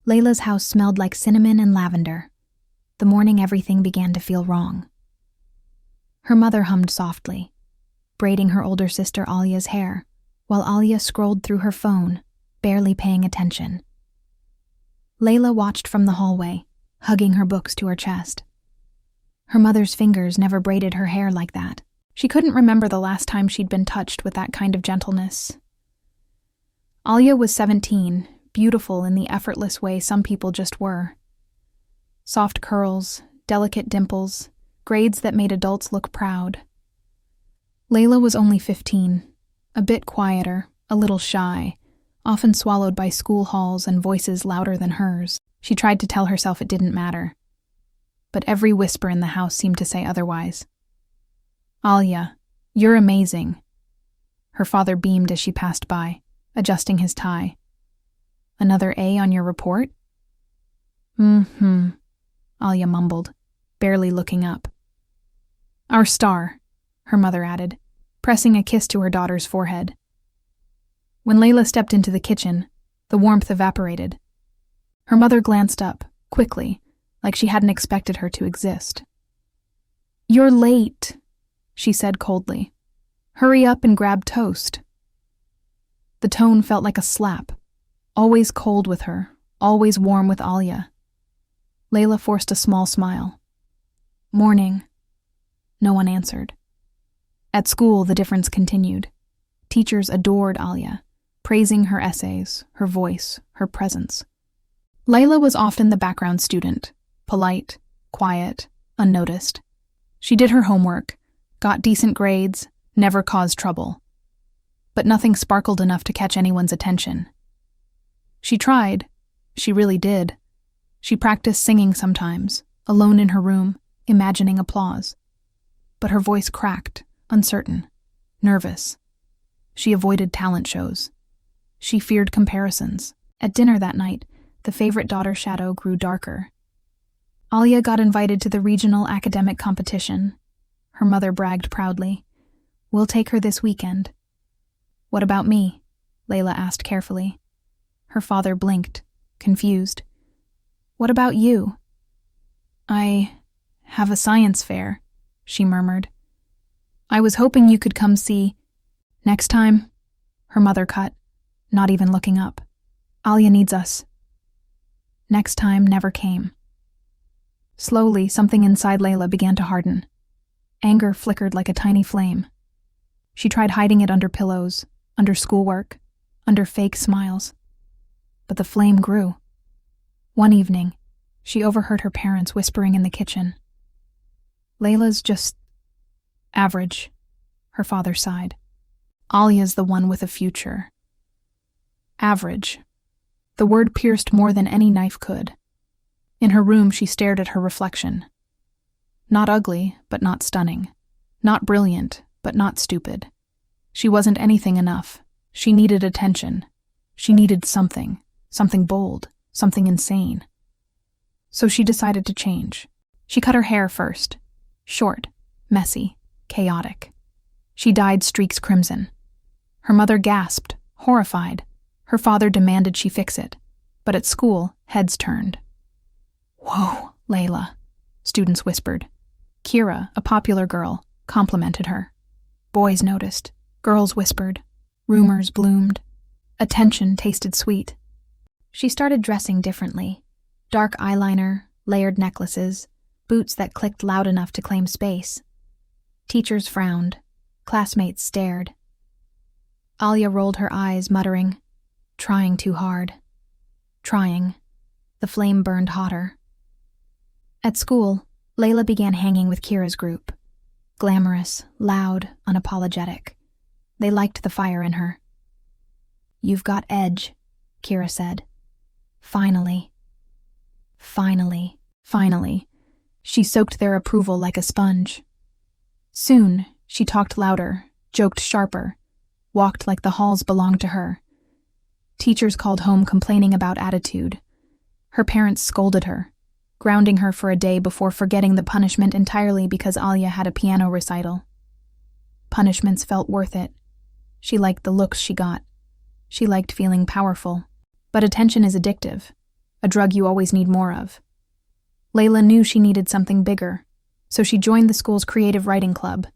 Layla's house smelled like cinnamon and lavender. The morning everything began to feel wrong. Her mother hummed softly, braiding her older sister Alia's hair, while Alia scrolled through her phone, barely paying attention. Layla watched from the hallway, hugging her books to her chest. Her mother's fingers never braided her hair like that. She couldn't remember the last time she'd been touched with that kind of gentleness. Alia was 17, beautiful in the effortless way some people just were. Soft curls, delicate dimples, grades that made adults look proud. Layla was only 15, a bit quieter, a little shy, often swallowed by school halls and voices louder than hers. She tried to tell herself it didn't matter, but every whisper in the house seemed to say otherwise. "Alia, you're amazing." Her father beamed as she passed by, adjusting his tie. "Another A on your report?" Alia mumbled, barely looking up. "Our star," her mother added, pressing a kiss to her daughter's forehead. When Layla stepped into the kitchen, the warmth evaporated. Her mother glanced up, quickly, like she hadn't expected her to exist. "You're late," she said coldly. "Hurry up and grab toast." The tone felt like a slap, always cold with her, always warm with Alia. Layla forced a small smile. "Morning." No one answered. At school, the difference continued. Teachers adored Alia, praising her essays, her voice, her presence. Layla was often the background student, polite, quiet, unnoticed. She did her homework, got decent grades, never caused trouble. But nothing sparkled enough to catch anyone's attention. She tried. She really did. She practiced singing sometimes, alone in her room, imagining applause. But her voice cracked, uncertain, nervous. She avoided talent shows. She feared comparisons. At dinner that night, the favorite daughter shadow grew darker. Alia got invited to the regional academic competition. Her mother bragged proudly. "We'll take her this weekend." "What about me?" Layla asked carefully. Her father blinked, confused. "What about you?" "I have a science fair," she murmured. "I was hoping you could come see." "Next time," her mother cut, not even looking up. "Alia needs us." Next time never came. Slowly, something inside Layla began to harden. Anger flickered like a tiny flame. She tried hiding it under pillows, under schoolwork, under fake smiles. But the flame grew. One evening, she overheard her parents whispering in the kitchen. "Layla's just average," her father sighed. "Alia's the one with a future." Average. The word pierced more than any knife could. In her room, she stared at her reflection. Not ugly, but not stunning. Not brilliant, but not stupid. She wasn't anything enough. She needed attention. She needed something bold, something insane. So she decided to change. She cut her hair first. Short, messy, chaotic. She dyed streaks crimson. Her mother gasped, horrified. Her father demanded she fix it. But at school, heads turned. "Whoa, Layla," students whispered. Kira, a popular girl, complimented her. Boys noticed. Girls whispered. Rumors bloomed. Attention tasted sweet. She started dressing differently. Dark eyeliner, layered necklaces, boots that clicked loud enough to claim space. Teachers frowned. Classmates stared. Alia rolled her eyes, muttering, "Trying too hard." Trying. The flame burned hotter. At school, Layla began hanging with Kira's group. Glamorous, loud, unapologetic. They liked the fire in her. "You've got edge," Kira said. Finally. Finally. She soaked their approval like a sponge. Soon, she talked louder, joked sharper, walked like the halls belonged to her. Teachers called home complaining about attitude. Her parents scolded her, grounding her for a day before forgetting the punishment entirely because Alia had a piano recital. Punishments felt worth it. She liked the looks she got. She liked feeling powerful. But attention is addictive. a drug you always need more of. Laila knew she needed something bigger, so she joined the school's creative writing club.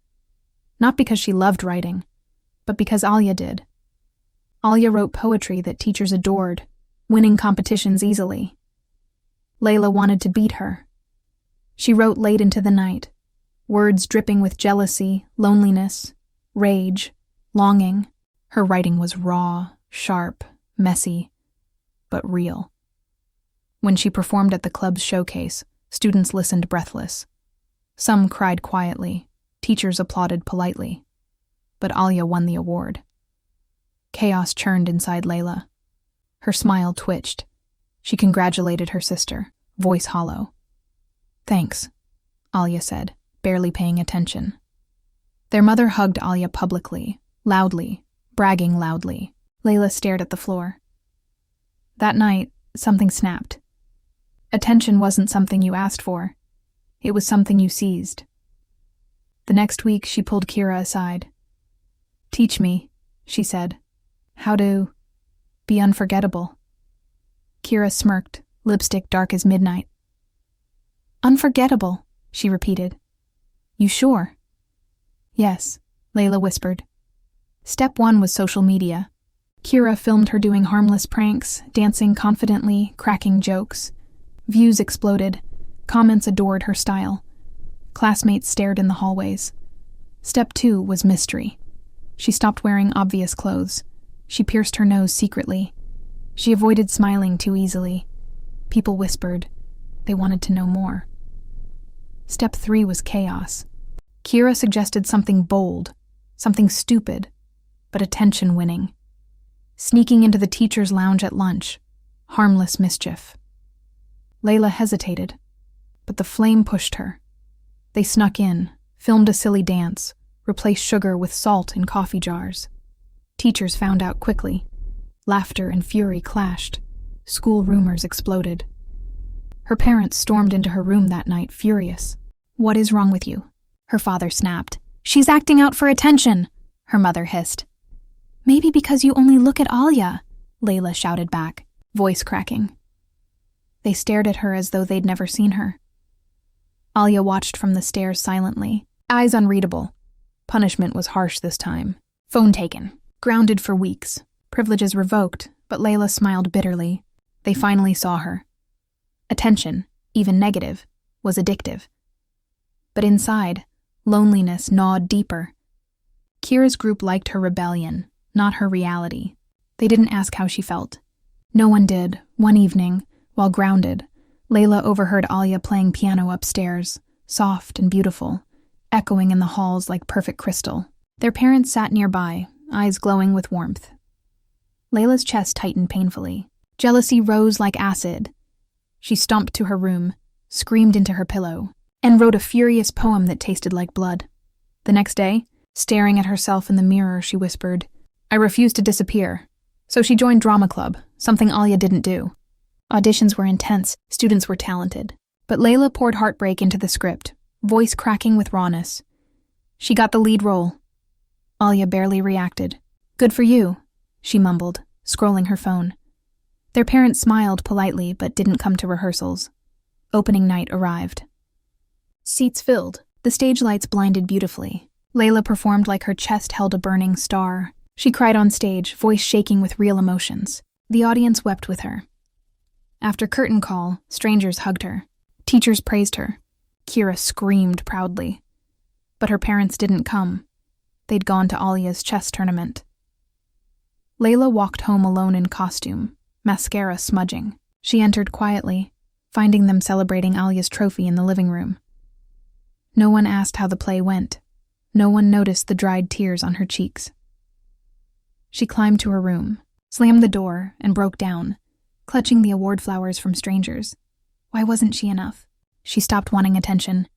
Not because she loved writing, but because Alia did. Alia wrote poetry that teachers adored, winning competitions easily. Laila wanted to beat her. She wrote late into the night, words dripping with jealousy, loneliness, rage, longing. Her writing was raw, sharp, messy, but real. When she performed at the club's showcase, students listened breathless. Some cried quietly, teachers applauded politely. But Alia won the award. Chaos churned inside Laila. Her smile twitched. She congratulated her sister, voice hollow. "Thanks," Alia said, barely paying attention. Their mother hugged Alia publicly, loudly, bragging loudly. Laila stared at the floor. That night, something snapped. Attention wasn't something you asked for. It was something you seized. The next week, she pulled Kira aside. "Teach me," she said, "how to be unforgettable." Kira smirked, lipstick dark as midnight. "Unforgettable," she repeated. "You sure?" "Yes," Laila whispered. Step 1 was social media. Kira filmed her doing harmless pranks, dancing confidently, cracking jokes. Views exploded. Comments adored her style. Classmates stared in the hallways. Step 2 was mystery. She stopped wearing obvious clothes. She pierced her nose secretly. She avoided smiling too easily. People whispered. They wanted to know more. Step 3 was chaos. Kira suggested something bold, something stupid, but attention-winning. Sneaking into the teacher's lounge at lunch. Harmless mischief. Laila hesitated, but the flame pushed her. They snuck in, filmed a silly dance, replaced sugar with salt in coffee jars. Teachers found out quickly. Laughter and fury clashed. School rumors exploded. Her parents stormed into her room that night, furious. "What is wrong with you?" her father snapped. "She's acting out for attention," her mother hissed. "Maybe because you only look at Alia," Laila shouted back, voice cracking. They stared at her as though they'd never seen her. Alia watched from the stairs silently, eyes unreadable. Punishment was harsh this time. Phone taken. Grounded for weeks. Privileges revoked, but Laila smiled bitterly. They finally saw her. Attention, even negative, was addictive. But inside, loneliness gnawed deeper. Kira's group liked her rebellion, not her reality. They didn't ask how she felt. No one did. One evening, while grounded, Laila overheard Alia playing piano upstairs, soft and beautiful, echoing in the halls like perfect crystal. Their parents sat nearby, eyes glowing with warmth. Layla's chest tightened painfully. Jealousy rose like acid. She stomped to her room, screamed into her pillow, and wrote a furious poem that tasted like blood. The next day, staring at herself in the mirror, she whispered, "I refuse to disappear." So she joined drama club, something Alia didn't do. Auditions were intense, students were talented. But Laila poured heartbreak into the script, voice cracking with rawness. She got the lead role. Alia barely reacted. "Good for you," she mumbled, scrolling her phone. Their parents smiled politely but didn't come to rehearsals. Opening night arrived. Seats filled. The stage lights blinded beautifully. Laila performed like her chest held a burning star. She cried on stage, voice shaking with real emotions. The audience wept with her. After curtain call, strangers hugged her. Teachers praised her. Kira screamed proudly. But her parents didn't come. They'd gone to Alia's chess tournament. Laila walked home alone in costume, mascara smudging. She entered quietly, finding them celebrating Alia's trophy in the living room. No one asked how the play went. No one noticed the dried tears on her cheeks. She climbed to her room, slammed the door, and broke down, clutching the award flowers from strangers. Why wasn't she enough? She stopped wanting attention.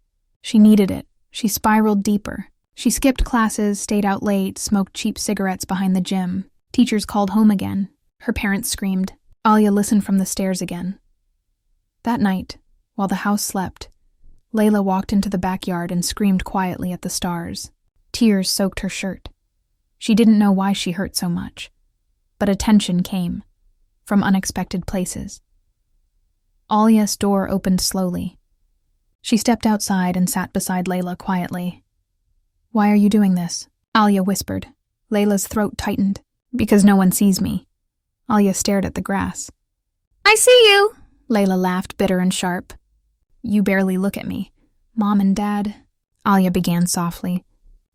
She needed it. She spiraled deeper. She skipped classes, stayed out late, smoked cheap cigarettes behind the gym. Teachers called home again. Her parents screamed. Alia listened from the stairs again. That night, while the house slept, Laila walked into the backyard and screamed quietly at the stars. Tears soaked her shirt. She didn't know why she hurt so much. But attention came, from unexpected places. Alia's door opened slowly. She stepped outside and sat beside Laila quietly. "Why are you doing this?" Alia whispered. Layla's throat tightened. "Because no one sees me." Alia stared at the grass. "I see you," Laila laughed, bitter and sharp. "You barely look at me. Mom and Dad," Alia began softly.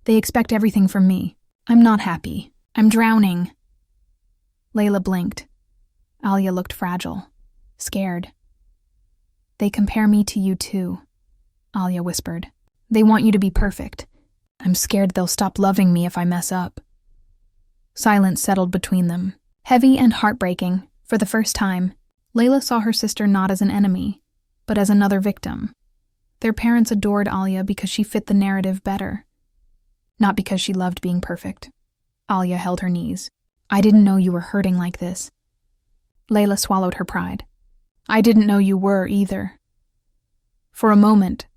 "They expect everything from me. I'm not happy. I'm drowning." Laila blinked. Alia looked fragile, scared. "They compare me to you too," Alia whispered. "They want you to be perfect. I'm scared they'll stop loving me if I mess up." Silence settled between them, heavy and heartbreaking. For the first time, Laila saw her sister not as an enemy, but as another victim. Their parents adored Alia because she fit the narrative better, not because she loved being perfect. Alia held her knees. "I didn't know you were hurting like this." Laila swallowed her pride. "I didn't know you were either." For a moment,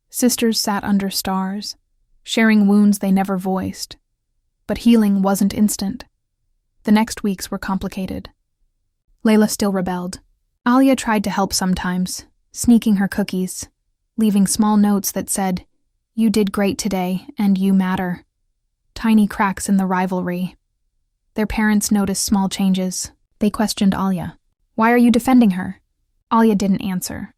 sisters sat under stars, sharing wounds they never voiced. But healing wasn't instant. The next weeks were complicated. Laila still rebelled. Alia tried to help sometimes, sneaking her cookies, leaving small notes that said, "You did great today, and you matter." Tiny cracks in the rivalry. Their parents noticed small changes. They questioned Alia. "Why are you defending her?" Alia didn't answer.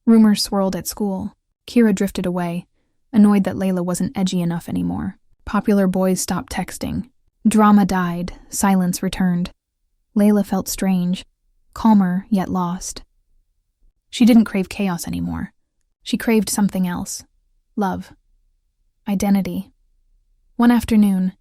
Rumors swirled at school. Kira drifted away, annoyed that Laila wasn't edgy enough anymore. Popular boys stopped texting. Drama died. Silence returned. Laila felt strange, calmer yet lost. She didn't crave chaos anymore. She craved something else. Love. Identity. One afternoon,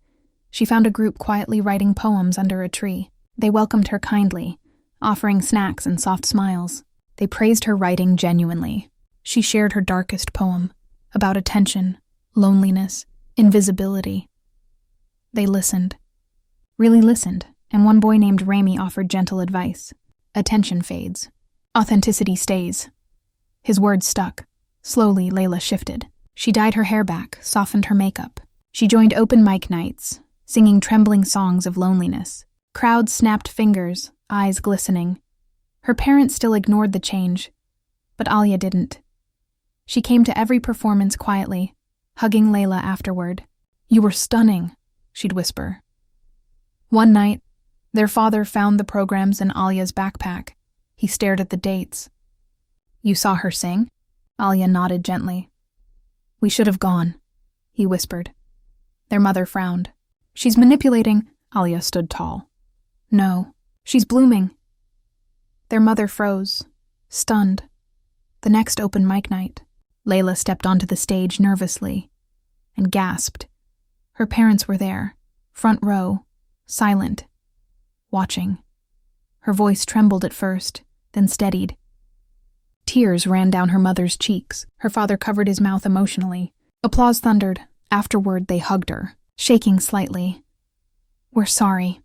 she found a group quietly writing poems under a tree. They welcomed her kindly, offering snacks and soft smiles. They praised her writing genuinely. She shared her darkest poem, about attention, loneliness, invisibility. They listened. Really listened, and one boy named Rami offered gentle advice. Attention fades. Authenticity stays. His words stuck. Slowly, Laila shifted. She dyed her hair back, softened her makeup. She joined open mic nights, singing trembling songs of loneliness. Crowds snapped fingers, eyes glistening. Her parents still ignored the change, but Alia didn't. She came to every performance quietly, hugging Laila afterward. "You were stunning," she'd whisper. One night, their father found the programs in Alia's backpack. He stared at the dates. "You saw her sing?" Alia nodded gently. "We should have gone," he whispered. Their mother frowned. "She's manipulating." Alia stood tall. "No, she's blooming." Their mother froze, stunned. The next open mic night, Laila stepped onto the stage nervously and gasped. Her parents were there, front row, silent, watching. Her voice trembled at first, then steadied. Tears ran down her mother's cheeks. Her father covered his mouth emotionally. Applause thundered. Afterward, they hugged her, shaking slightly. "We're sorry,"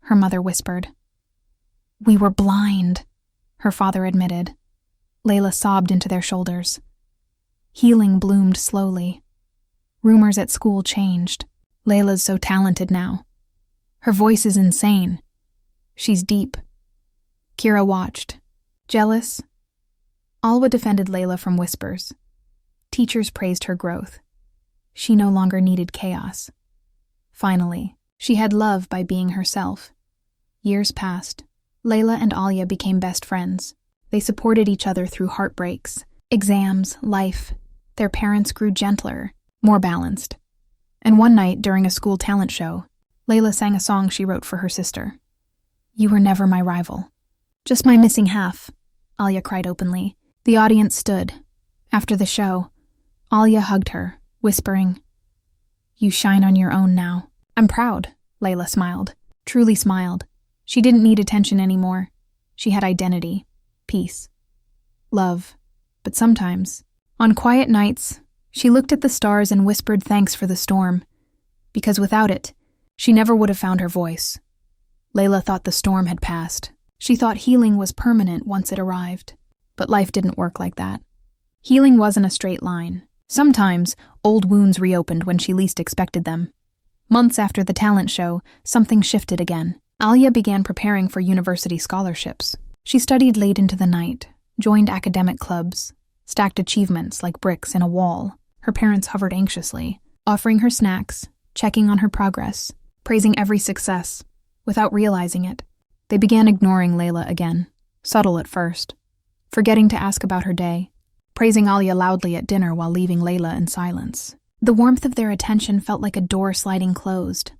her mother whispered. "We were blind," her father admitted. Laila sobbed into their shoulders. Healing bloomed slowly. Rumors at school changed. Layla's so talented now. Her voice is insane. She's deep. Kira watched. Jealous? Alwa defended Laila from whispers. Teachers praised her growth. She no longer needed chaos. Finally, she had love by being herself. Years passed. Laila and Alia became best friends. They supported each other through heartbreaks, exams, life. Their parents grew gentler, more balanced. And one night, during a school talent show, Laila sang a song she wrote for her sister. "You were never my rival. Just my missing half," Alia cried openly. The audience stood. After the show, Alia hugged her, whispering, "You shine on your own now." "I'm proud," Laila smiled. Truly smiled. She didn't need attention anymore. She had identity, peace, love. But sometimes, on quiet nights, she looked at the stars and whispered thanks for the storm, because without it, she never would have found her voice. Laila thought the storm had passed. She thought healing was permanent once it arrived. But life didn't work like that. Healing wasn't a straight line. Sometimes, old wounds reopened when she least expected them. Months after the talent show, something shifted again. Alia began preparing for university scholarships. She studied late into the night, joined academic clubs, stacked achievements like bricks in a wall. Her parents hovered anxiously, offering her snacks, checking on her progress, praising every success. Without realizing it, they began ignoring Laila again, subtle at first, forgetting to ask about her day, praising Alia loudly at dinner while leaving Laila in silence. The warmth of their attention felt like a door sliding closed.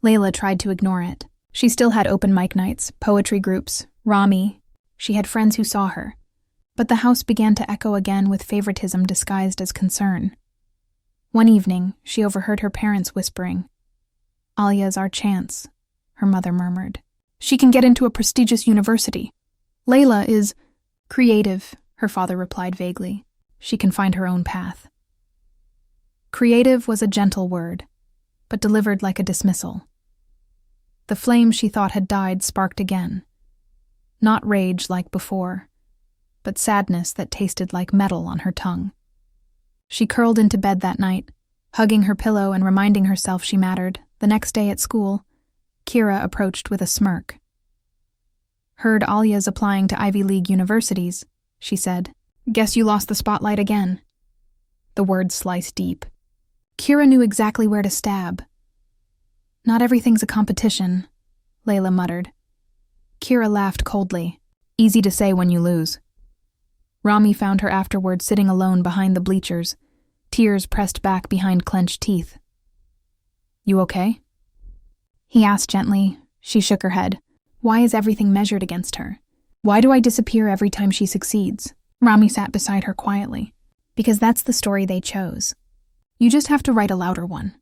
Laila tried to ignore it. She still had open mic nights, poetry groups, Rami. She had friends who saw her. But the house began to echo again with favoritism disguised as concern. One evening, she overheard her parents whispering. "Alia's our chance," her mother murmured. "She can get into a prestigious university. Laila is creative," her father replied vaguely. "She can find her own path." Creative was a gentle word, but delivered like a dismissal. The flame she thought had died sparked again. Not rage like before, but sadness that tasted like metal on her tongue. She curled into bed that night, hugging her pillow and reminding herself she mattered. The next day at school, Kira approached with a smirk. "Heard Alia's applying to Ivy League universities," she said. "Guess you lost the spotlight again." The words sliced deep. Kira knew exactly where to stab. "Not everything's a competition," Laila muttered. Kira laughed coldly. "Easy to say when you lose." Rami found her afterward sitting alone behind the bleachers, tears pressed back behind clenched teeth. "You okay?" he asked gently. She shook her head. "Why is everything measured against her? Why do I disappear every time she succeeds?" Rami sat beside her quietly. "Because that's the story they chose. You just have to write a louder one."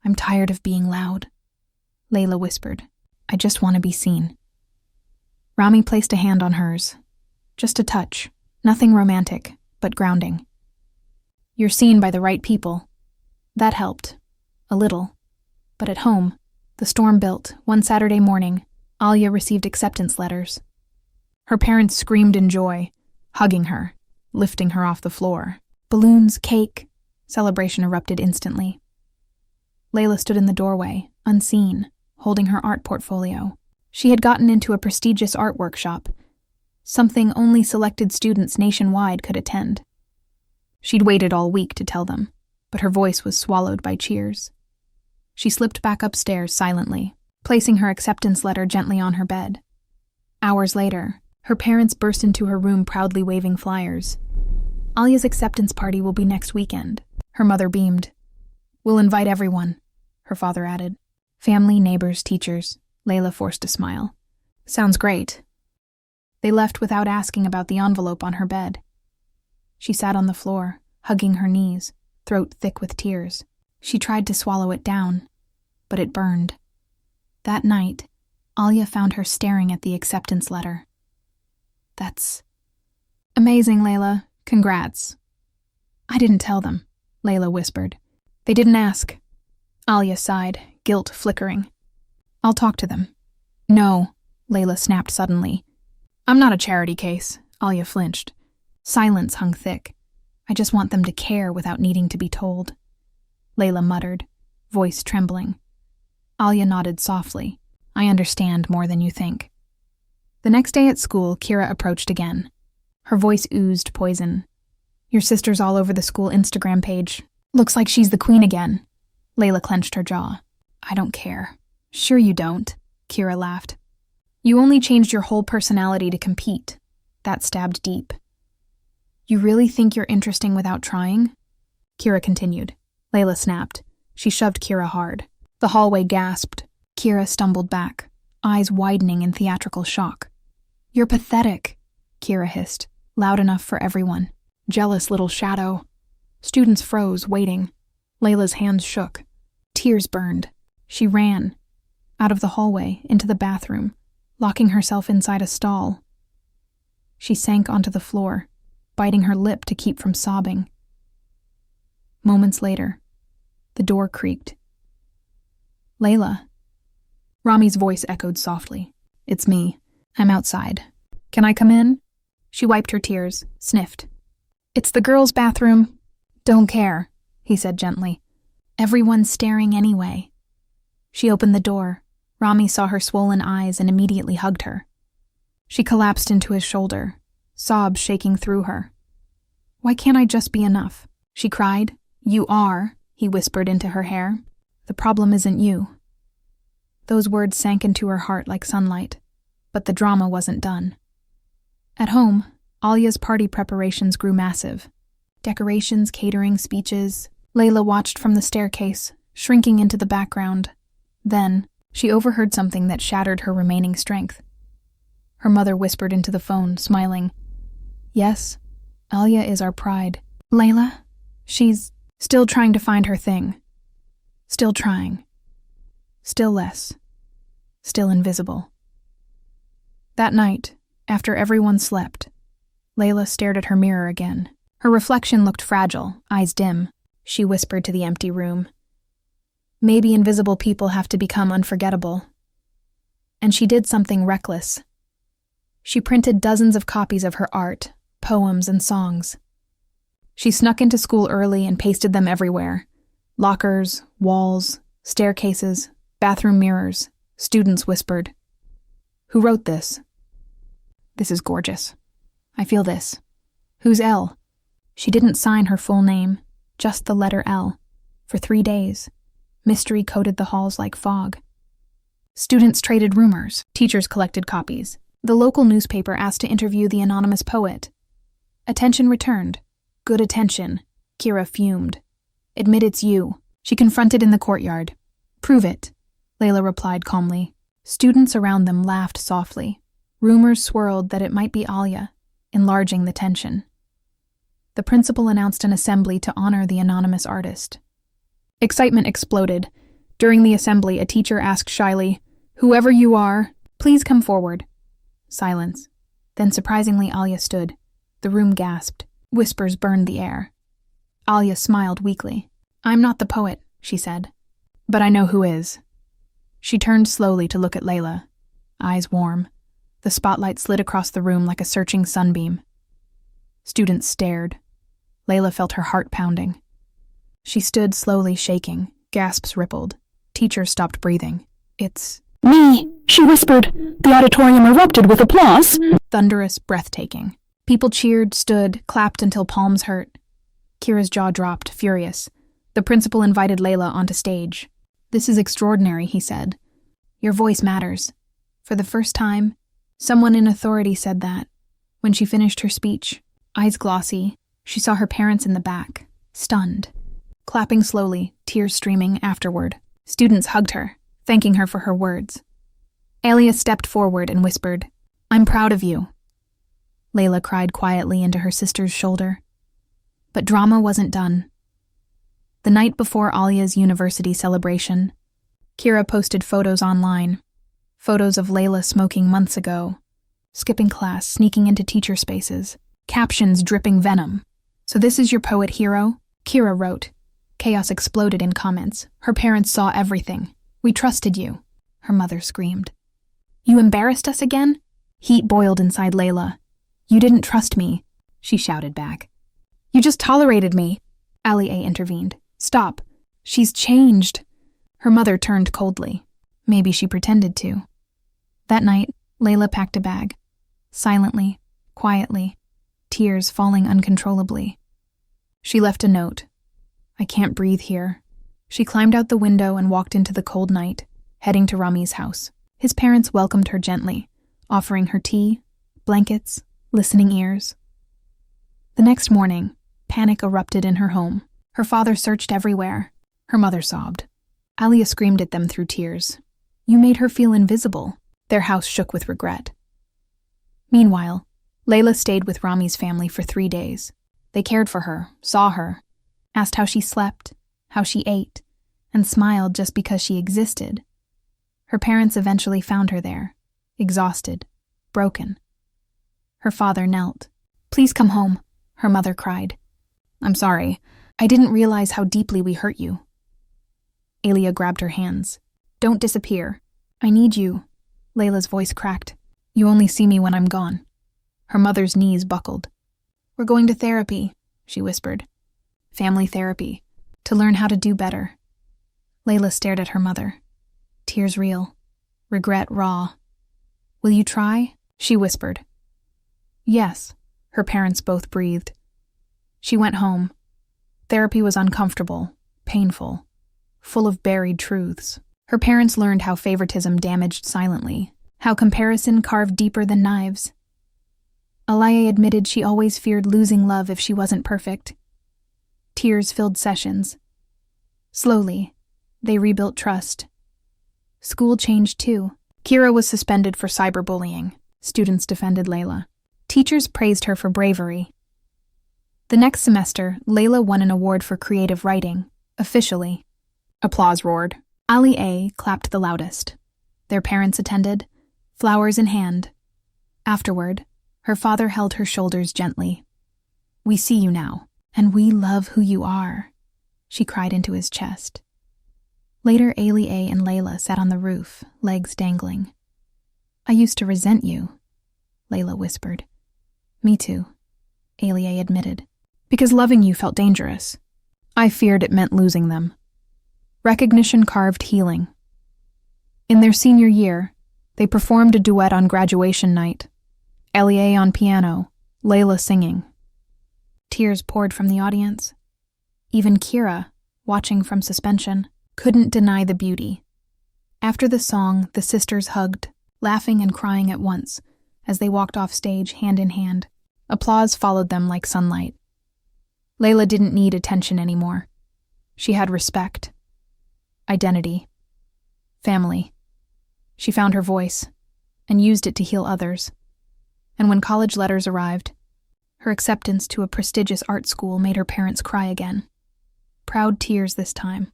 "I'm tired of being loud," Laila whispered. "I just want to be seen." Rami placed a hand on hers. Just a touch. Nothing romantic, but grounding. "You're seen by the right people." That helped. A little. But at home, the storm built. One Saturday morning, Alia received acceptance letters. Her parents screamed in joy, hugging her, lifting her off the floor. Balloons, cake. Celebration erupted instantly. Laila stood in the doorway, unseen, holding her art portfolio. She had gotten into a prestigious art workshop, something only selected students nationwide could attend. She'd waited all week to tell them, but her voice was swallowed by cheers. She slipped back upstairs silently, placing her acceptance letter gently on her bed. Hours later, her parents burst into her room proudly waving flyers. "Alia's acceptance party will be next weekend," her mother beamed. "We'll invite everyone," her father added. "Family, neighbors, teachers." Laila forced a smile. "Sounds great." They left without asking about the envelope on her bed. She sat on the floor, hugging her knees, throat thick with tears. She tried to swallow it down, but it burned. That night, Alia found her staring at the acceptance letter. "That's amazing, Laila. Congrats." "I didn't tell them," Laila whispered. "They didn't ask." Alia sighed, guilt flickering. "I'll talk to them." "No," Laila snapped suddenly. "I'm not a charity case," Alia flinched. Silence hung thick. "I just want them to care without needing to be told." Laila muttered, voice trembling. Alia nodded softly. "I understand more than you think." The next day at school, Kira approached again. Her voice oozed poison. "Your sister's all over the school Instagram page. Looks like she's the queen again." Laila clenched her jaw. "I don't care." "Sure you don't," Kira laughed. "You only changed your whole personality to compete." That stabbed deep. "You really think you're interesting without trying?" Kira continued. Laila snapped. She shoved Kira hard. The hallway gasped. Kira stumbled back, eyes widening in theatrical shock. "You're pathetic," Kira hissed, loud enough for everyone. "Jealous little shadow." Students froze, waiting. Layla's hands shook. Tears burned. She ran, out of the hallway, into the bathroom, locking herself inside a stall. She sank onto the floor, biting her lip to keep from sobbing. Moments later, the door creaked. "Laila." Rami's voice echoed softly. "It's me. I'm outside. Can I come in?" She wiped her tears, sniffed. "It's the girls' bathroom." "Don't care," he said gently. "Everyone's staring anyway." She opened the door. Rami saw her swollen eyes and immediately hugged her. She collapsed into his shoulder, sobs shaking through her. "Why can't I just be enough?" she cried. "You are," he whispered into her hair. "The problem isn't you." Those words sank into her heart like sunlight, but the drama wasn't done. At home, Alia's party preparations grew massive. Decorations, catering, speeches. Laila watched from the staircase, shrinking into the background. Then, she overheard something that shattered her remaining strength. Her mother whispered into the phone, smiling. "Yes, Alia is our pride. Laila, she's still trying to find her thing. Still trying. Still less. Still invisible." That night, after everyone slept, Laila stared at her mirror again. Her reflection looked fragile, eyes dim. She whispered to the empty room. Maybe invisible people have to become unforgettable. And she did something reckless. She printed dozens of copies of her art, poems, and songs. She snuck into school early and pasted them everywhere. Lockers, walls, staircases, bathroom mirrors. Students whispered. "Who wrote this?" "This is gorgeous. I feel this. Who's L?" She didn't sign her full name, just the letter L. For 3 days, mystery coated the halls like fog. Students traded rumors. Teachers collected copies. The local newspaper asked to interview the anonymous poet. Attention returned. Good attention. Kira fumed. "Admit it's you." She confronted in the courtyard. "Prove it," Laila replied calmly. Students around them laughed softly. Rumors swirled that it might be Alia, enlarging the tension. The principal announced an assembly to honor the anonymous artist. Excitement exploded. During the assembly, a teacher asked shyly, "Whoever you are, please come forward." Silence. Then surprisingly, Alia stood. The room gasped. Whispers burned the air. Alia smiled weakly. "I'm not the poet," she said. "But I know who is." She turned slowly to look at Laila, eyes warm. The spotlight slid across the room like a searching sunbeam. Students stared. Laila felt her heart pounding. She stood slowly shaking. Gasps rippled. Teachers stopped breathing. "It's me," she whispered. The auditorium erupted with applause. thunderous, breathtaking. People cheered, stood, clapped until palms hurt. Kira's jaw dropped, furious. The principal invited Laila onto stage. "This is extraordinary," he said. "Your voice matters." For the first time, someone in authority said that. When she finished her speech, eyes glossy, she saw her parents in the back, stunned. Clapping slowly, tears streaming afterward. Students hugged her, thanking her for her words. Alia stepped forward and whispered, "I'm proud of you." Laila cried quietly into her sister's shoulder. But drama wasn't done. The night before Alia's university celebration, Kira posted photos online. Photos of Laila smoking months ago, skipping class, sneaking into teacher spaces, captions dripping venom. "So this is your poet hero?" Kira wrote. Chaos exploded in comments. Her parents saw everything. "We trusted you," her mother screamed. "You embarrassed us again?" Heat boiled inside Laila. "You didn't trust me," she shouted back. "You just tolerated me," Alia intervened. "Stop. She's changed." Her mother turned coldly. Maybe she pretended to. That night, Laila packed a bag. Silently, quietly, tears falling uncontrollably. She left a note. "I can't breathe here." She climbed out the window and walked into the cold night, heading to Rami's house. His parents welcomed her gently, offering her tea, blankets, listening ears. The next morning, panic erupted in her home. Her father searched everywhere. Her mother sobbed. Alia screamed at them through tears. "You made her feel invisible." Their house shook with regret. Meanwhile, Laila stayed with Rami's family for 3 days. They cared for her, saw her, asked how she slept, how she ate, and smiled just because she existed. Her parents eventually found her there, exhausted, broken. Her father knelt. "Please come home," her mother cried. "I'm sorry. I didn't realize how deeply we hurt you." Alia grabbed her hands. "Don't disappear. I need you." Layla's voice cracked. "You only see me when I'm gone." Her mother's knees buckled. "We're going to therapy," she whispered. "Family therapy. To learn how to do better." Laila stared at her mother. Tears real. Regret raw. "Will you try?" she whispered. "Yes," Her parents both breathed. She went home. Therapy was uncomfortable, painful, full of buried truths. Her parents learned how favoritism damaged silently, how comparison carved deeper than knives. Laila admitted she always feared losing love if she wasn't perfect. Tears filled sessions. Slowly, they rebuilt trust. School changed too. Kira was suspended for cyberbullying. Students defended Laila. Teachers praised her for bravery. The next semester, Laila won an award for creative writing, officially. Applause roared. Ali A clapped the loudest. Their parents attended, flowers in hand. Afterward, her father held her shoulders gently. "We see you now, and we love who you are," she cried into his chest. Later, Ali A and Laila sat on the roof, legs dangling. "I used to resent you," Laila whispered. "Me too," Ali A admitted. "Because loving you felt dangerous. I feared it meant losing them." Recognition carved healing. In their senior year, they performed a duet on graduation night. Ali on piano, Laila singing. Tears poured from the audience. Even Kira, watching from suspension, couldn't deny the beauty. After the song, the sisters hugged, laughing and crying at once, as they walked off stage hand in hand. Applause followed them like sunlight. Laila didn't need attention anymore. She had respect, identity, family. She found her voice and used it to heal others. And when college letters arrived, her acceptance to a prestigious art school made her parents cry again. Proud tears this time.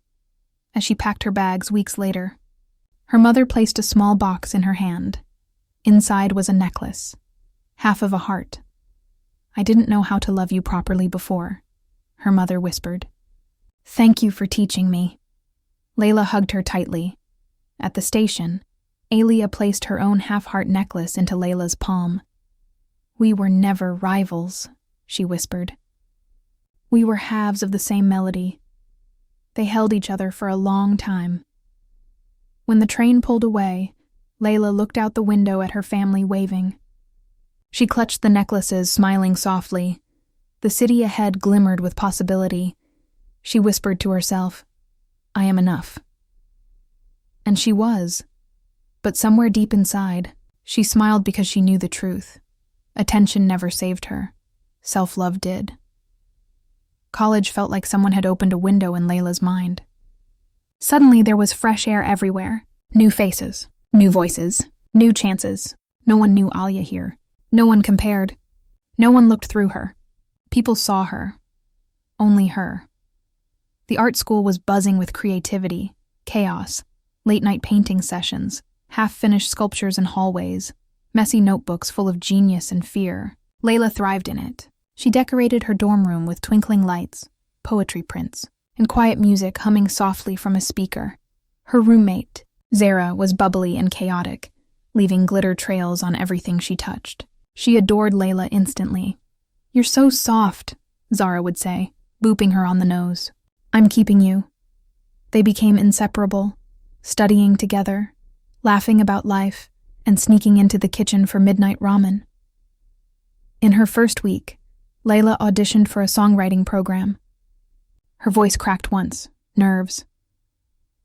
As she packed her bags weeks later, her mother placed a small box in her hand. Inside was a necklace, half of a heart. "I didn't know how to love you properly before," her mother whispered. "Thank you for teaching me." Laila hugged her tightly. At the station, Alia placed her own half-heart necklace into Layla's palm. "We were never rivals," she whispered. "We were halves of the same melody." They held each other for a long time. When the train pulled away, Laila looked out the window at her family waving. She clutched the necklaces, smiling softly. The city ahead glimmered with possibility. She whispered to herself, "I am enough." And she was. But somewhere deep inside, she smiled because she knew the truth. Attention never saved her. Self-love did. College felt like someone had opened a window in Layla's mind. Suddenly there was fresh air everywhere. New faces, new voices, new chances. No one knew Alia here. No one compared. No one looked through her. People saw her. Only her. The art school was buzzing with creativity, chaos, late-night painting sessions, half-finished sculptures in hallways, messy notebooks full of genius and fear. Laila thrived in it. She decorated her dorm room with twinkling lights, poetry prints, and quiet music humming softly from a speaker. Her roommate, Zara, was bubbly and chaotic, leaving glitter trails on everything she touched. She adored Laila instantly. "You're so soft," Zara would say, booping her on the nose. "I'm keeping you." They became inseparable, studying together, laughing about life, and sneaking into the kitchen for midnight ramen. In her first week, Laila auditioned for a songwriting program. Her voice cracked once, nerves.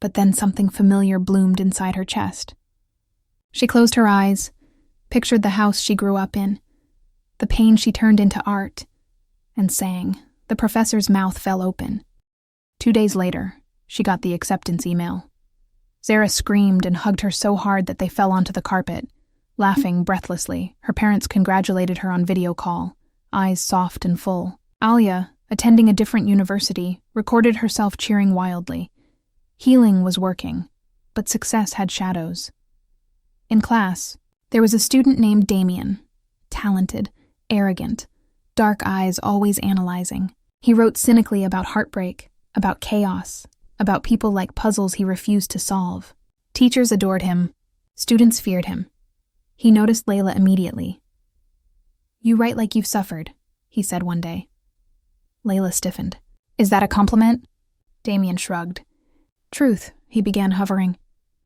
But then something familiar bloomed inside her chest. She closed her eyes, pictured the house she grew up in, the pain she turned into art, and sang. The professor's mouth fell open. 2 days later, she got the acceptance email. Zara screamed and hugged her so hard that they fell onto the carpet. Laughing breathlessly, her parents congratulated her on video call, eyes soft and full. Alia, attending a different university, recorded herself cheering wildly. Healing was working, but success had shadows. In class, there was a student named Damien. Talented, arrogant, dark eyes always analyzing. He wrote cynically about heartbreak, about chaos, about people like puzzles he refused to solve. Teachers adored him. Students feared him. He noticed Laila immediately. "You write like you've suffered," he said one day. Laila stiffened. "Is that a compliment?" Damien shrugged. "Truth," he began hovering,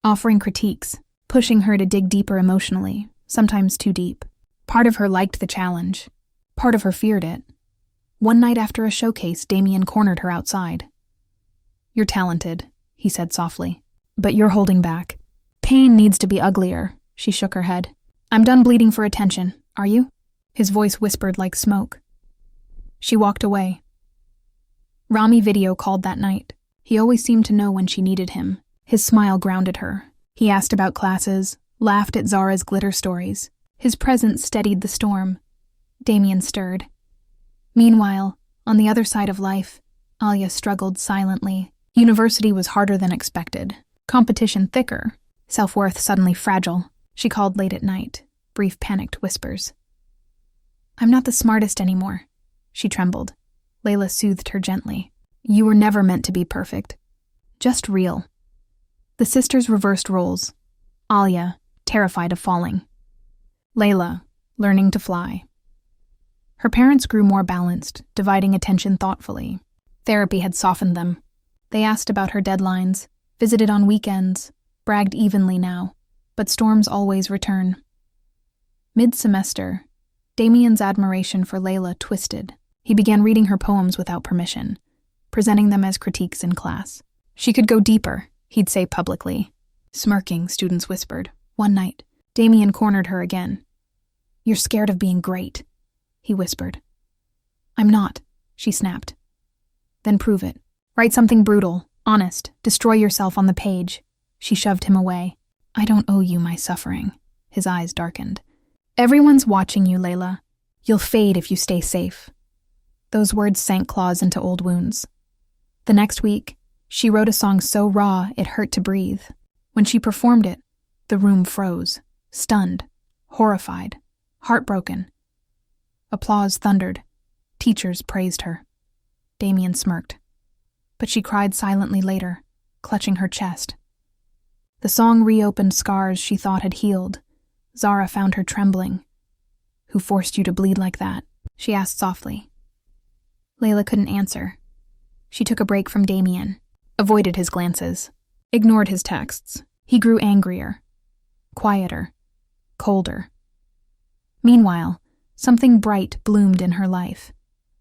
offering critiques, pushing her to dig deeper emotionally, sometimes too deep. Part of her liked the challenge. Part of her feared it. One night after a showcase, Damien cornered her outside. "You're talented," he said softly, "but you're holding back. Pain needs to be uglier." She shook her head. "I'm done bleeding for attention. Are you?" His voice whispered like smoke. She walked away. Rami video called that night. He always seemed to know when she needed him. His smile grounded her. He asked about classes, laughed at Zara's glitter stories. His presence steadied the storm. Damien stirred. Meanwhile, on the other side of life, Alia struggled silently. University was harder than expected. Competition thicker. Self-worth suddenly fragile. She called late at night. Brief panicked whispers. "I'm not the smartest anymore." She trembled. Laila soothed her gently. "You were never meant to be perfect. Just real." The sisters reversed roles. Alia, terrified of falling. Laila, learning to fly. Her parents grew more balanced, dividing attention thoughtfully. Therapy had softened them. They asked about her deadlines, visited on weekends, bragged evenly now, but storms always return. Mid-semester, Damien's admiration for Laila twisted. He began reading her poems without permission, presenting them as critiques in class. She could go deeper, he'd say publicly. Smirking, students whispered. One night, Damien cornered her again. "You're scared of being great," he whispered. "I'm not," she snapped. "Then prove it. Write something brutal, honest, destroy yourself on the page." She shoved him away. "I don't owe you my suffering." His eyes darkened. "Everyone's watching you, Laila. You'll fade if you stay safe." Those words sank claws into old wounds. The next week, she wrote a song so raw it hurt to breathe. When she performed it, the room froze, stunned, horrified, heartbroken. Applause thundered. Teachers praised her. Damien smirked. But she cried silently later, clutching her chest. The song reopened scars she thought had healed. Zara found her trembling. "Who forced you to bleed like that?" she asked softly. Laila couldn't answer. She took a break from Damien, avoided his glances, ignored his texts. He grew angrier, quieter, colder. Meanwhile, something bright bloomed in her life.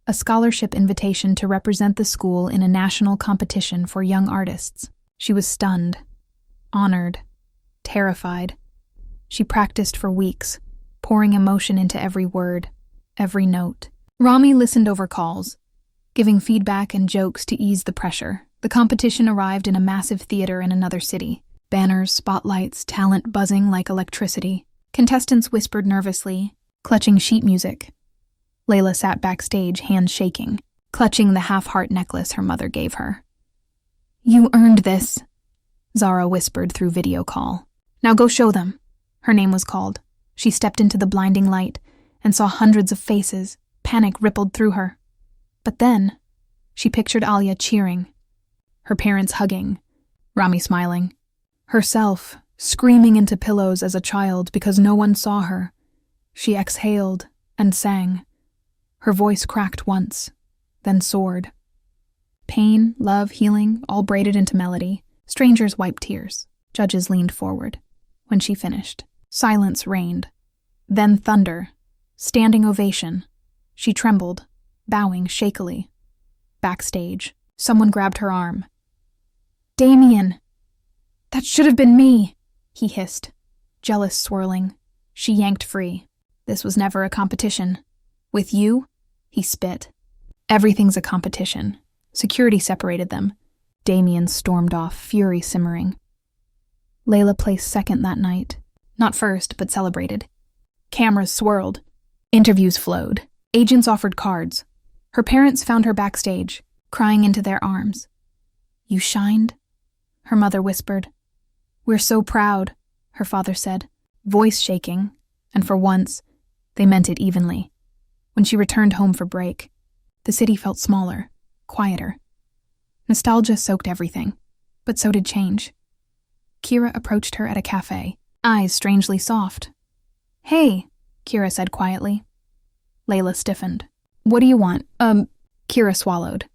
A scholarship invitation to represent the school in a national competition for young artists. She was stunned, honored, terrified. She practiced for weeks, pouring emotion into every word, every note. Rami listened over calls, giving feedback and jokes to ease the pressure. The competition arrived in a massive theater in another city. Banners, spotlights, talent buzzing like electricity. Contestants whispered nervously, clutching sheet music. Laila sat backstage, hands shaking, clutching the half-heart necklace her mother gave her. "You earned this," Zara whispered through video call. "Now go show them." Her name was called. She stepped into the blinding light and saw hundreds of faces. Panic rippled through her. But then, she pictured Alia cheering, her parents hugging, Rami smiling, herself screaming into pillows as a child because no one saw her. She exhaled and sang. Her voice cracked once, then soared. Pain, love, healing, all braided into melody. Strangers wiped tears. Judges leaned forward. When she finished, silence reigned. Then thunder. Standing ovation. She trembled, bowing shakily. Backstage, someone grabbed her arm. "Damien! That should have been me!" he hissed, jealous swirling. She yanked free. "This was never a competition. With you?" He spit. "Everything's a competition." Security separated them. Damien stormed off, fury simmering. Laila placed second that night. Not first, but celebrated. Cameras swirled. Interviews flowed. Agents offered cards. Her parents found her backstage, crying into their arms. "You shined?" her mother whispered. "We're so proud," her father said, voice shaking, and for once, they meant it evenly. When she returned home for break, the city felt smaller, quieter. Nostalgia soaked everything, but so did change. Kira approached her at a cafe, eyes strangely soft. "Hey," Kira said quietly. Laila stiffened. "What do you want?" Kira swallowed.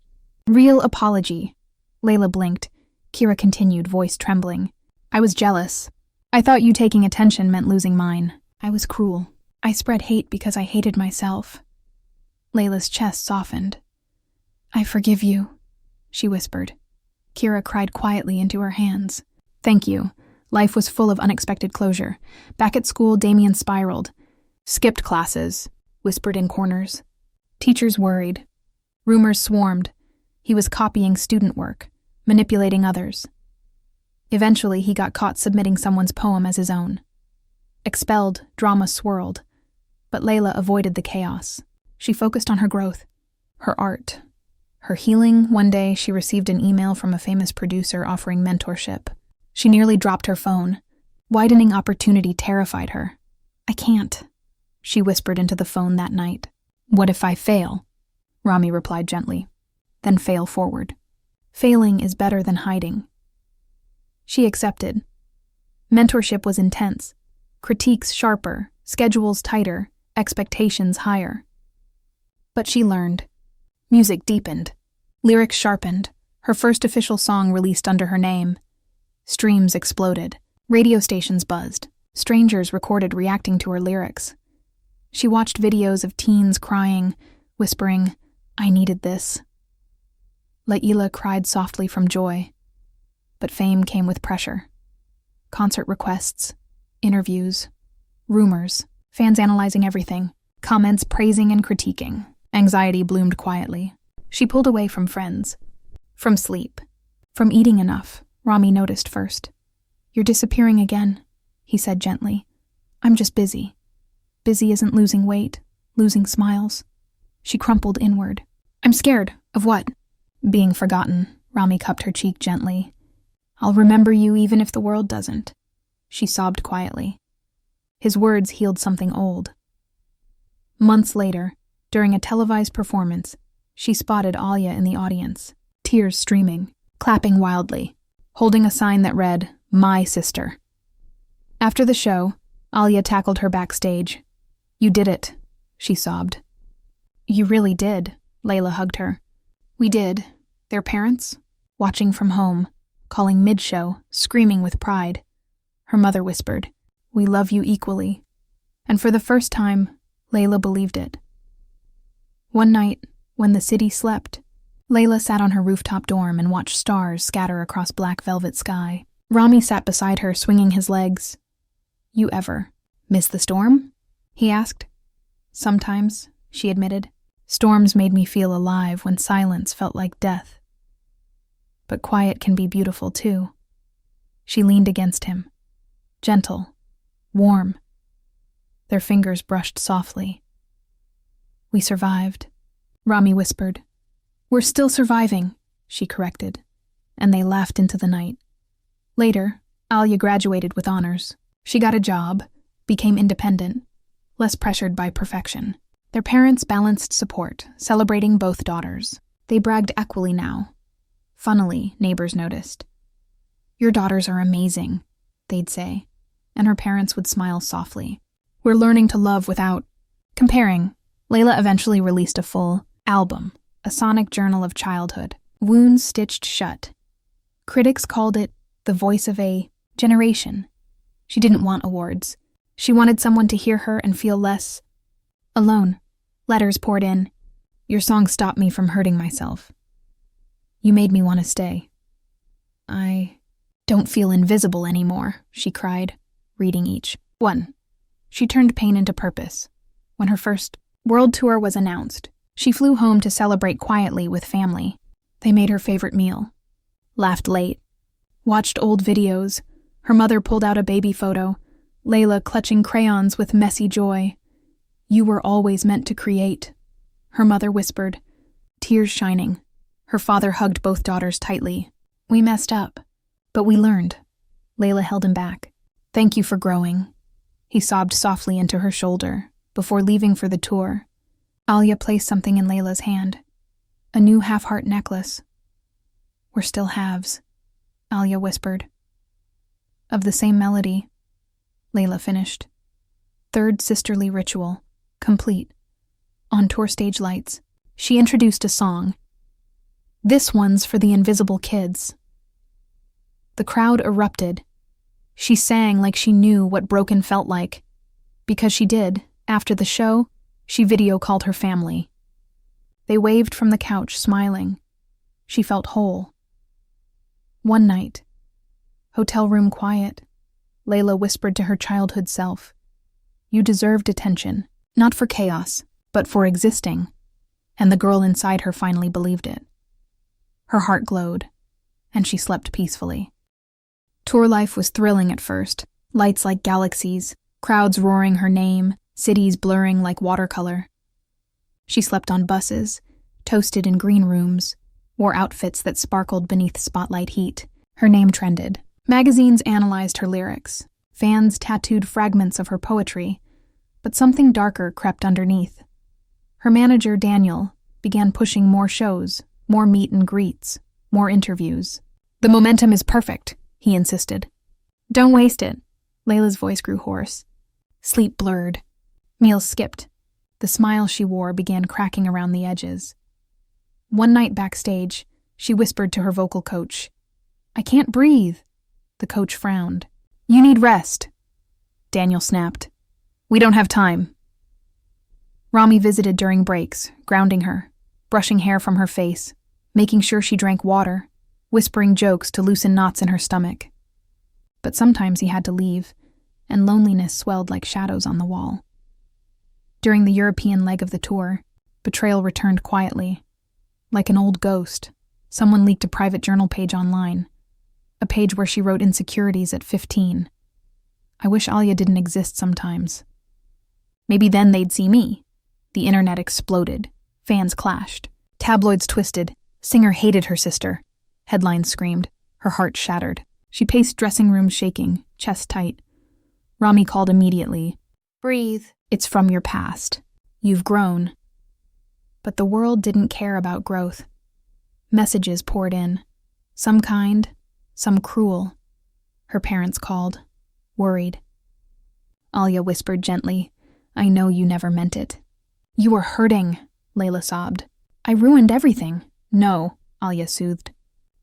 "Real apology." Laila blinked. Kira continued, voice trembling. "I was jealous. I thought you taking attention meant losing mine. I was cruel. I spread hate because I hated myself." Layla's chest softened. "I forgive you," she whispered. Kira cried quietly into her hands. "Thank you." Life was full of unexpected closure. Back at school, Damien spiraled. Skipped classes, whispered in corners. Teachers worried. Rumors swarmed. He was copying student work, manipulating others. Eventually, he got caught submitting someone's poem as his own. Expelled, drama swirled. But Laila avoided the chaos. She focused on her growth, her art, her healing. One day, she received an email from a famous producer offering mentorship. She nearly dropped her phone. Widening opportunity terrified her. "I can't," she whispered into the phone that night. "What if I fail?" Rami replied gently. "Then fail forward. Failing is better than hiding." She accepted. Mentorship was intense. Critiques sharper, schedules tighter, expectations higher. But she learned. Music deepened. Lyrics sharpened. Her first official song released under her name. Streams exploded. Radio stations buzzed. Strangers recorded reacting to her lyrics. She watched videos of teens crying, whispering, "I needed this." Laila cried softly from joy. But fame came with pressure. Concert requests, interviews, rumors, fans analyzing everything, comments praising and critiquing. Anxiety bloomed quietly. She pulled away from friends, from sleep, from eating enough. Rami noticed first. "You're disappearing again," he said gently. "I'm just busy." Busy isn't losing weight, losing smiles. She crumpled inward. "I'm scared. Of what?" "Being forgotten." Rami cupped her cheek gently. "I'll remember you even if the world doesn't." She sobbed quietly. His words healed something old. Months later, during a televised performance, she spotted Alia in the audience, tears streaming, clapping wildly, holding a sign that read, "My sister." After the show, Alia tackled her backstage. "You did it," she sobbed. "You really did," Laila hugged her. "We did. Their parents? Watching from home, calling mid-show, screaming with pride." Her mother whispered, "We love you equally." And for the first time, Laila believed it. One night, when the city slept, Laila sat on her rooftop dorm and watched stars scatter across black velvet sky. Rami sat beside her, swinging his legs. "You ever miss the storm?" he asked. "Sometimes," she admitted. "Storms made me feel alive when silence felt like death. But quiet can be beautiful too." She leaned against him, gentle, warm. Their fingers brushed softly. "We survived," Rami whispered. "We're still surviving," she corrected, and they laughed into the night. Later, Alia graduated with honors. She got a job, became independent, less pressured by perfection. Their parents balanced support, celebrating both daughters. They bragged equally now. Funnily, neighbors noticed. "Your daughters are amazing," they'd say, and her parents would smile softly. "We're learning to love without comparing." Laila eventually released a full album, a sonic journal of childhood, wounds stitched shut. Critics called it the voice of a generation. She didn't want awards. She wanted someone to hear her and feel less alone. Letters poured in. "Your song stopped me from hurting myself. You made me want to stay. I don't feel invisible anymore," she cried, reading each. 1. She turned pain into purpose. When her first world tour was announced, she flew home to celebrate quietly with family. They made her favorite meal, laughed late, watched old videos. Her mother pulled out a baby photo, Laila clutching crayons with messy joy. "You were always meant to create," her mother whispered, tears shining. Her father hugged both daughters tightly. "We messed up, but we learned." Laila held him back. "Thank you for growing." He sobbed softly into her shoulder before leaving for the tour. Alia placed something in Layla's hand, a new half-heart necklace. "We're still halves," Alia whispered. "Of the same melody," Laila finished. Third sisterly ritual, complete. On tour stage lights, she introduced a song. "This one's for the invisible kids." The crowd erupted. She sang like she knew what broken felt like. Because she did, after the show, she video called her family. They waved from the couch, smiling. She felt whole. One night, hotel room quiet, Laila whispered to her childhood self, "You deserved attention, not for chaos, but for existing." And the girl inside her finally believed it. Her heart glowed, and she slept peacefully. Tour life was thrilling at first, lights like galaxies, crowds roaring her name, cities blurring like watercolor. She slept on buses, toasted in green rooms, wore outfits that sparkled beneath spotlight heat. Her name trended. Magazines analyzed her lyrics. Fans tattooed fragments of her poetry, but something darker crept underneath. Her manager, Daniel, began pushing more shows, more meet and greets, more interviews. "The momentum is perfect," he insisted. "Don't waste it." Layla's voice grew hoarse. Sleep blurred. Meals skipped. The smile she wore began cracking around the edges. One night backstage, she whispered to her vocal coach, "I can't breathe." The coach frowned. "You need rest." Daniel snapped, "We don't have time." Rami visited during breaks, grounding her, brushing hair from her face, making sure she drank water, whispering jokes to loosen knots in her stomach. But sometimes he had to leave, and loneliness swelled like shadows on the wall. During the European leg of the tour, betrayal returned quietly. Like an old ghost, someone leaked a private journal page online, a page where she wrote insecurities at 15. "I wish Alia didn't exist sometimes. Maybe then they'd see me." The internet exploded. Fans clashed. Tabloids twisted. Singer hated her sister. Headlines screamed. Her heart shattered. She paced dressing rooms shaking, chest tight. Rami called immediately. "Breathe. It's from your past. You've grown." But the world didn't care about growth. Messages poured in. Some kind, some cruel. Her parents called, worried. Alia whispered gently, "I know you never meant it." "You were hurting," Laila sobbed. "I ruined everything." "No," Alia soothed.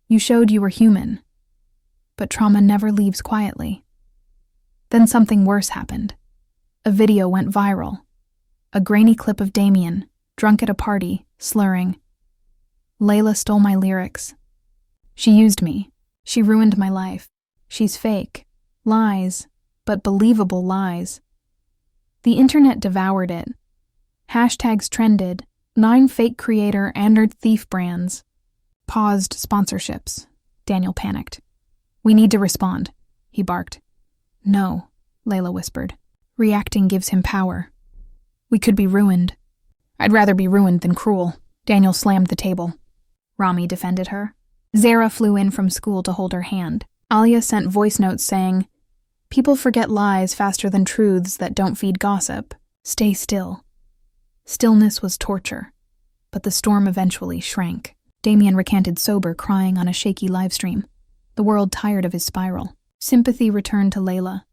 "You showed you were human." But trauma never leaves quietly. Then something worse happened. A video went viral. A grainy clip of Damien, drunk at a party, slurring. "Laila stole my lyrics. She used me. She ruined my life. She's fake. Lies, but believable lies." The internet devoured it. Hashtags trended. 9 fake creator and thief brands. Paused sponsorships. Daniel panicked. "We need to respond," he barked. "No," Laila whispered. "Reacting gives him power. We could be ruined." "I'd rather be ruined than cruel." Daniel slammed the table. Rami defended her. Zara flew in from school to hold her hand. Alia sent voice notes saying, "People forget lies faster than truths that don't feed gossip. Stay still." Stillness was torture, but the storm eventually shrank. Damien recanted sober, crying on a shaky livestream. The world tired of his spiral. Sympathy returned to Laila,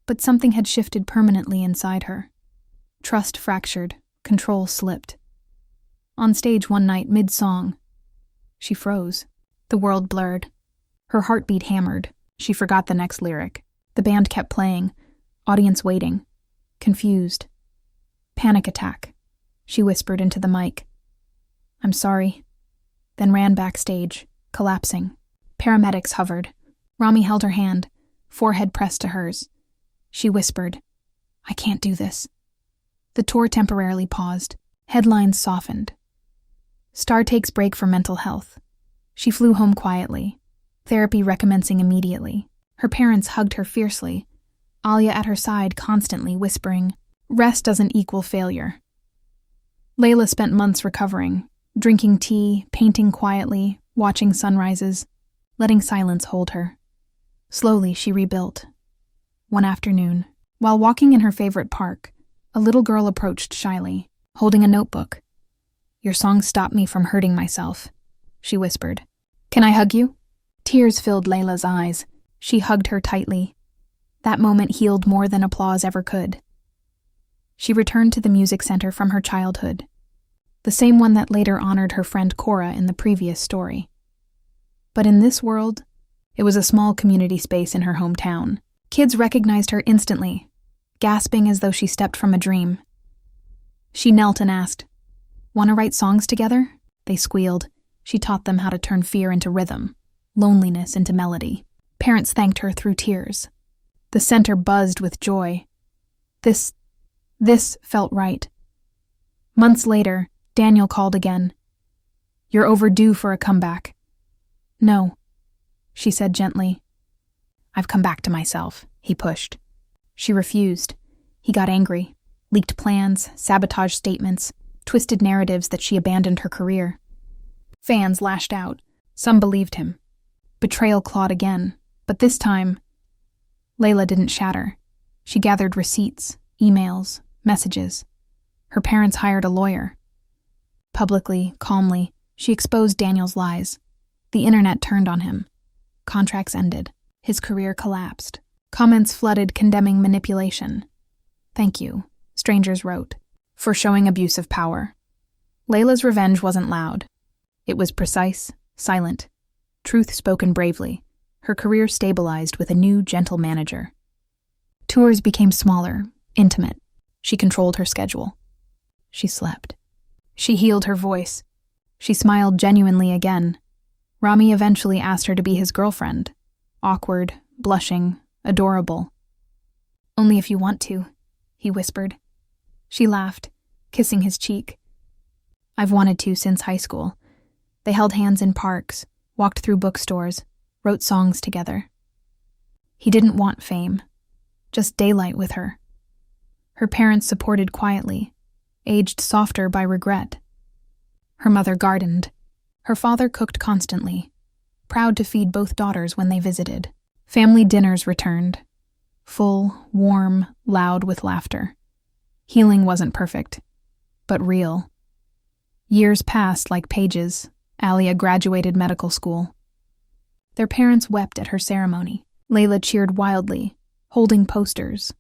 but something had shifted permanently inside her. Trust fractured, control slipped. On stage one night, mid-song, she froze. The world blurred. Her heartbeat hammered. She forgot the next lyric. The band kept playing, audience waiting, confused. "Panic attack," she whispered into the mic. "I'm sorry," then ran backstage, collapsing. Paramedics hovered. Rami held her hand, forehead pressed to hers. She whispered, "I can't do this." The tour temporarily paused. Headlines softened. Star takes break for mental health. She flew home quietly, therapy recommencing immediately. Her parents hugged her fiercely, Alia at her side constantly whispering, "Rest doesn't equal failure." Laila spent months recovering, drinking tea, painting quietly, watching sunrises, letting silence hold her. Slowly, she rebuilt. One afternoon, while walking in her favorite park, a little girl approached shyly, holding a notebook. "Your song stopped me from hurting myself," she whispered. "Can I hug you?" Tears filled Layla's eyes. She hugged her tightly. That moment healed more than applause ever could. She returned to the music center from her childhood, the same one that later honored her friend Cora in the previous story. But in this world, it was a small community space in her hometown. Kids recognized her instantly, gasping as though she stepped from a dream. She knelt and asked, "Want to write songs together?" They squealed. She taught them how to turn fear into rhythm, loneliness into melody. Parents thanked her through tears. The center buzzed with joy. This felt right. Months later, Daniel called again. "You're overdue for a comeback." "No," she said gently. "I've come back to myself," he pushed. She refused. He got angry, leaked plans, sabotaged statements, twisted narratives that she abandoned her career. Fans lashed out. Some believed him. Betrayal clawed again, but this time, Laila didn't shatter. She gathered receipts, emails, messages. Her parents hired a lawyer. Publicly, calmly, she exposed Daniel's lies. The internet turned on him. Contracts ended. His career collapsed. Comments flooded condemning manipulation. "Thank you," strangers wrote, "for showing abuse of power." Laila's revenge wasn't loud. It was precise, silent, truth spoken bravely. Her career stabilized with a new, gentle manager. Tours became smaller, intimate. She controlled her schedule. She slept. She healed her voice. She smiled genuinely again. Rami eventually asked her to be his girlfriend. Awkward, blushing, adorable. "Only if you want to," he whispered. She laughed, kissing his cheek. "I've wanted to since high school." They held hands in parks, walked through bookstores, wrote songs together. He didn't want fame, just daylight with her. Her parents supported quietly, aged softer by regret. Her mother gardened. Her father cooked constantly, proud to feed both daughters when they visited. Family dinners returned, full, warm, loud with laughter. Healing wasn't perfect, but real. Years passed like pages. Alia graduated medical school. Their parents wept at her ceremony. Laila cheered wildly, holding posters.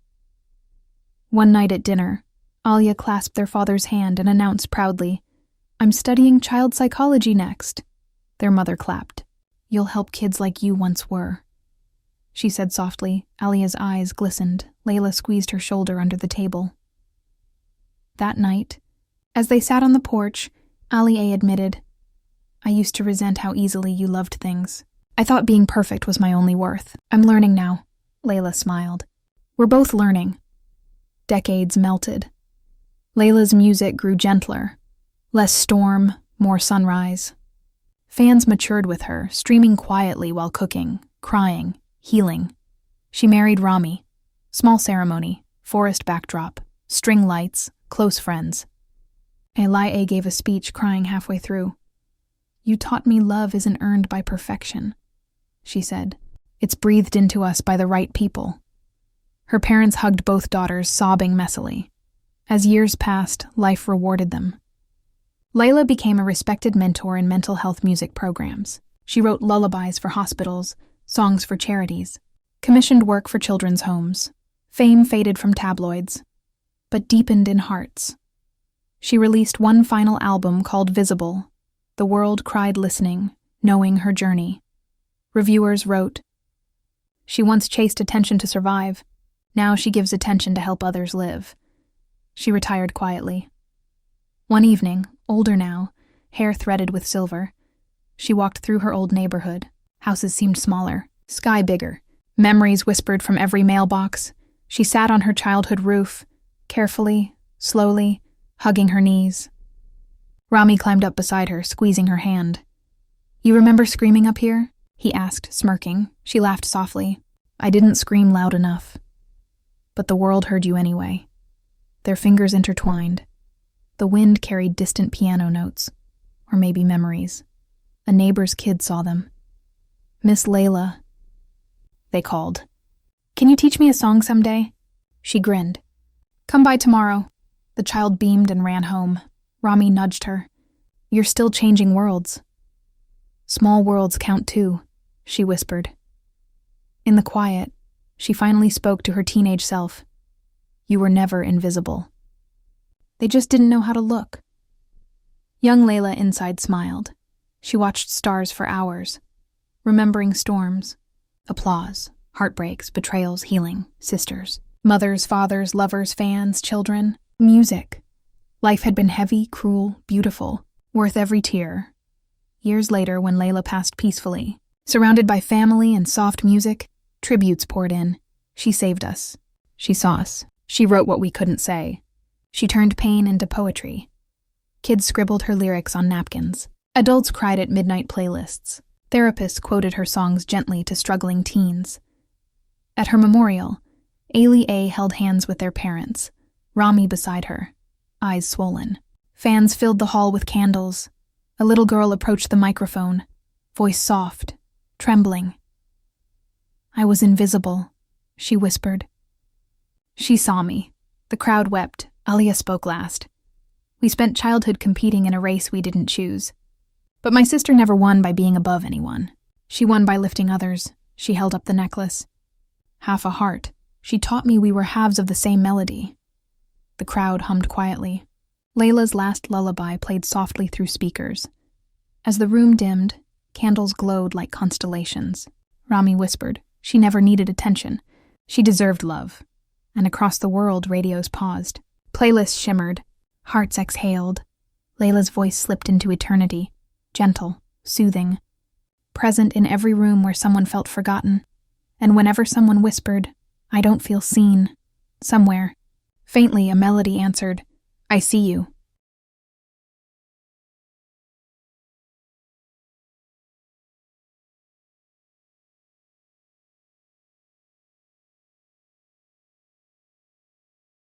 One night at dinner, Alia clasped their father's hand and announced proudly, "I'm studying child psychology next." Their mother clapped. "You'll help kids like you once were," she said softly. Alia's eyes glistened. Laila squeezed her shoulder under the table. That night, as they sat on the porch, Alia admitted, "I used to resent how easily you loved things. I thought being perfect was my only worth. I'm learning now." Laila smiled. "We're both learning." Decades melted. Layla's music grew gentler. Less storm, more sunrise. Fans matured with her, streaming quietly while cooking, crying, healing. She married Rami. Small ceremony, forest backdrop, string lights, close friends. Laila gave a speech, crying halfway through. "You taught me love isn't earned by perfection," she said. "It's breathed into us by the right people." Her parents hugged both daughters, sobbing messily. As years passed, life rewarded them. Laila became a respected mentor in mental health music programs. She wrote lullabies for hospitals, songs for charities, commissioned work for children's homes. Fame faded from tabloids, but deepened in hearts. She released one final album called Visible. The world cried listening, knowing her journey. Reviewers wrote, "She once chased attention to survive. Now she gives attention to help others live." She retired quietly. One evening, older now, hair threaded with silver, she walked through her old neighborhood. Houses seemed smaller, sky bigger. Memories whispered from every mailbox. She sat on her childhood roof, carefully, slowly, hugging her knees. Rami climbed up beside her, squeezing her hand. "You remember screaming up here?" he asked, smirking. She laughed softly. "I didn't scream loud enough. But the world heard you anyway." Their fingers intertwined. The wind carried distant piano notes, or maybe memories. A neighbor's kid saw them. "Miss Laila," they called. "Can you teach me a song someday?" She grinned. "Come by tomorrow." The child beamed and ran home. Rami nudged her. "You're still changing worlds." "Small worlds count too," she whispered. In the quiet, she finally spoke to her teenage self. "You were never invisible. They just didn't know how to look." Young Laila inside smiled. She watched stars for hours, remembering storms, applause, heartbreaks, betrayals, healing, sisters, mothers, fathers, lovers, fans, children, music. Life had been heavy, cruel, beautiful, worth every tear. Years later, when Laila passed peacefully, surrounded by family and soft music, tributes poured in. She saved us. She saw us. She wrote what we couldn't say. She turned pain into poetry. Kids scribbled her lyrics on napkins. Adults cried at midnight playlists. Therapists quoted her songs gently to struggling teens. At her memorial, Ailey A. held hands with their parents, Rami beside her, eyes swollen. Fans filled the hall with candles. A little girl approached the microphone, voice soft, trembling. "I was invisible," she whispered. She saw me. The crowd wept. Alia spoke last. "We spent childhood competing in a race we didn't choose. But my sister never won by being above anyone. She won by lifting others." She held up the necklace. "Half a heart. She taught me we were halves of the same melody." The crowd hummed quietly. Layla's last lullaby played softly through speakers. As the room dimmed, candles glowed like constellations. Rami whispered, "She never needed attention. She deserved love." And across the world, radios paused. Playlists shimmered. Hearts exhaled. Layla's voice slipped into eternity, gentle, soothing, present in every room where someone felt forgotten. And whenever someone whispered, "I don't feel seen," somewhere, faintly a melody answered, "I see you."